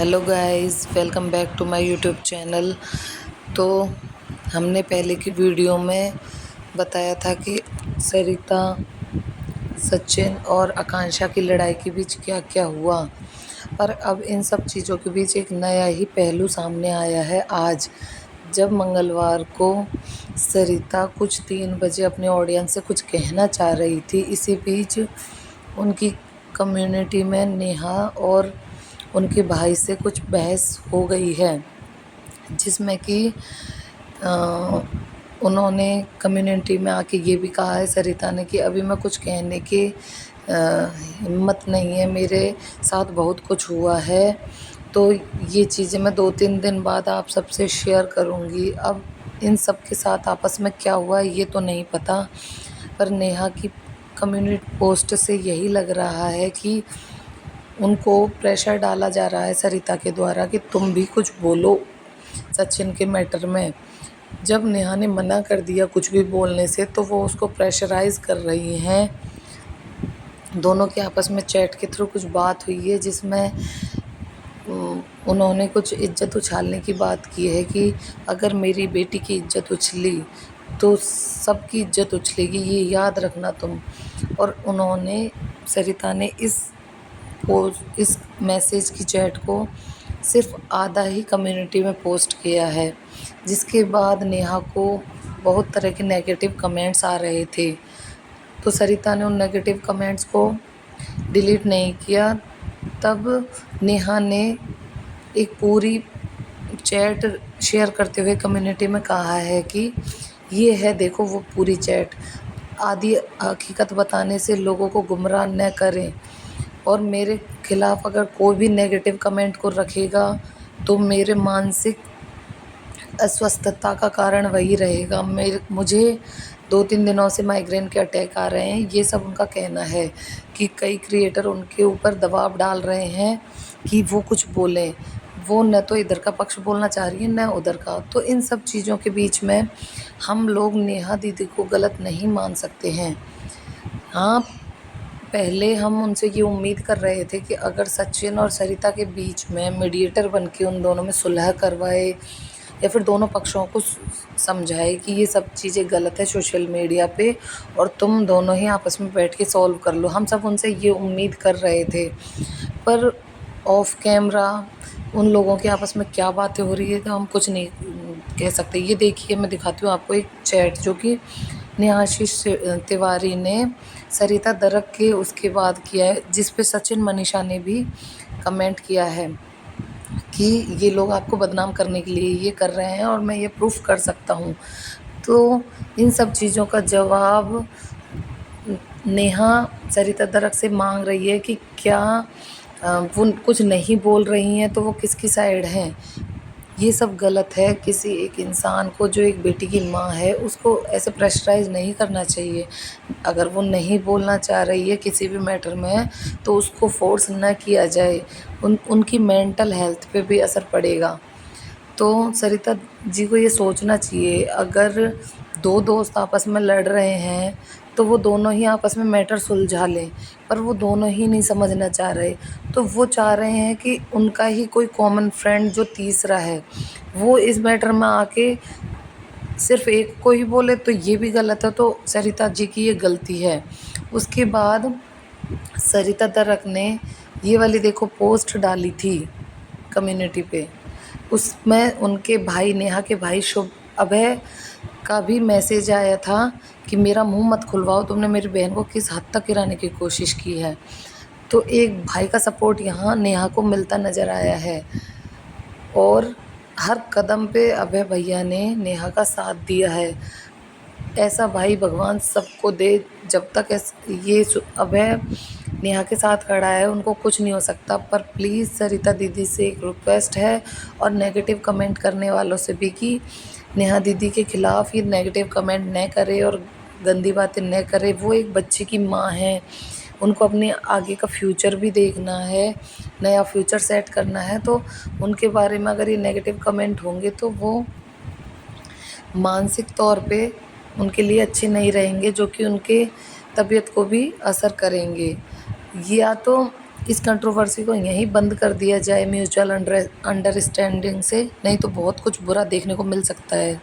Hello guys, welcome back to my YouTube channel. तो हमने पहले की वीडियो में बताया था कि सरिता, सचिन और आकांक्षा की लड़ाई के बीच क्या क्या हुआ। पर अब इन सब चीज़ों के बीच एक नया ही पहलू सामने आया है आज, जब मंगलवार को सरिता कुछ 3 बजे अपने ऑडियंस से कुछ कहना चाह रही थी। इसी बीच उनकी कम्युनिटी में नेहा और उनके भाई से कुछ बहस हो गई है, जिसमें कि उन्होंने कम्युनिटी में आके ये भी कहा है सरिता ने कि अभी मैं कुछ कहने की हिम्मत नहीं है, मेरे साथ बहुत कुछ हुआ है, तो ये चीज़ें मैं 2-3 दिन बाद आप सबसे शेयर करूँगी। अब इन सब के साथ आपस में क्या हुआ ये तो नहीं पता, पर नेहा की कम्युनिटी पोस्ट से यही लग रहा है कि उनको प्रेशर डाला जा रहा है सरिता के द्वारा कि तुम भी कुछ बोलो सचिन के मैटर में। जब नेहा ने मना कर दिया कुछ भी बोलने से, तो वो उसको प्रेशराइज़ कर रही हैं। दोनों के आपस में चैट के थ्रू कुछ बात हुई है, जिसमें उन्होंने कुछ इज्जत उछालने की बात की है कि अगर मेरी बेटी की इज्जत उछली तो सबकी इज्जत उछलेगी, ये याद रखना तुम। और उन्होंने, सरिता ने इस मैसेज की चैट को सिर्फ आधा ही कम्युनिटी में पोस्ट किया है, जिसके बाद नेहा को बहुत तरह के नेगेटिव कमेंट्स आ रहे थे। तो सरिता ने उन नेगेटिव कमेंट्स को डिलीट नहीं किया। तब नेहा ने एक पूरी चैट शेयर करते हुए कम्युनिटी में कहा है कि ये है, देखो वो पूरी चैट। आधी हकीकत बताने से लोगों को गुमराह न करें, और मेरे खिलाफ़ अगर कोई भी नेगेटिव कमेंट को रखेगा तो मेरे मानसिक अस्वस्थता का कारण वही रहेगा। मुझे 2-3 दिनों से माइग्रेन के अटैक आ रहे हैं। ये सब उनका कहना है कि कई क्रिएटर उनके ऊपर दबाव डाल रहे हैं कि वो कुछ बोलें। वो न तो इधर का पक्ष बोलना चाह रही है न उधर का। तो इन सब चीज़ों के बीच में हम लोग नेहा दीदी को गलत नहीं मान सकते हैं। हाँ, पहले हम उनसे ये उम्मीद कर रहे थे कि अगर सचिन और सरिता के बीच में मीडिएटर बन के उन दोनों में सुलह करवाए, या फिर दोनों पक्षों को समझाए कि ये सब चीज़ें गलत है सोशल मीडिया पे, और तुम दोनों ही आपस में बैठ के सॉल्व कर लो। हम सब उनसे ये उम्मीद कर रहे थे, पर ऑफ कैमरा उन लोगों के आपस में क्या बातें हो रही है तो हम कुछ नहीं कह सकते। ये देखिए, मैं दिखाती हूँ आपको एक चैट जो कि नेहाशीष तिवारी ने सरिता दरक के उसके बाद किया है, जिस पे सचिन मनीषा ने भी कमेंट किया है कि ये लोग आपको बदनाम करने के लिए ये कर रहे हैं और मैं ये प्रूफ कर सकता हूँ। तो इन सब चीज़ों का जवाब नेहा सरिता दरक से मांग रही है कि क्या वो कुछ नहीं बोल रही हैं तो वो किसकी साइड हैं। ये सब गलत है। किसी एक इंसान को, जो एक बेटी की माँ है, उसको ऐसे प्रेशराइज़ नहीं करना चाहिए। अगर वो नहीं बोलना चाह रही है किसी भी मैटर में तो उसको फ़ोर्स ना किया जाए। उनकी मेंटल हेल्थ पे भी असर पड़ेगा। तो सरिता जी को ये सोचना चाहिए, अगर दो दोस्त आपस में लड़ रहे हैं तो वो दोनों ही आपस में मैटर सुलझा लें, पर वो दोनों ही नहीं समझना चाह रहे। तो वो चाह रहे हैं कि उनका ही कोई कॉमन फ्रेंड जो तीसरा है वो इस मैटर में आके सिर्फ एक को ही बोले, तो ये भी गलत है। तो सरिता जी की ये गलती है। उसके बाद सरिता दरक ने ये वाली देखो पोस्ट डाली थी कम्युनिटी पे। उसमें उनके भाई, नेहा के भाई शुभ अभय का भी मैसेज आया था कि मेरा मुंह मत खुलवाओ, तुमने मेरी बहन को किस हद तक गिराने की कोशिश की है। तो एक भाई का सपोर्ट यहाँ नेहा को मिलता नज़र आया है, और हर कदम पे अभय भैया ने नेहा का साथ दिया है। ऐसा भाई भगवान सबको दे। जब तक अभय नेहा के साथ खड़ा है उनको कुछ नहीं हो सकता। पर प्लीज़ सरिता दीदी से एक रिक्वेस्ट है, और नेगेटिव कमेंट करने वालों से भी, कि नेहा दीदी के ख़िलाफ़ ये नेगेटिव कमेंट न करे और गंदी बातें न करे। वो एक बच्चे की माँ है, उनको अपने आगे का फ्यूचर भी देखना है, नया फ्यूचर सेट करना है। तो उनके बारे में अगर ये नेगेटिव कमेंट होंगे तो वो मानसिक तौर पे उनके लिए अच्छे नहीं रहेंगे, जो कि उनके तबीयत को भी असर करेंगे। या तो इस कंट्रोवर्सी को यहीं बंद कर दिया जाए म्यूचुअल अंडरस्टैंडिंग से, नहीं तो बहुत कुछ बुरा देखने को मिल सकता है।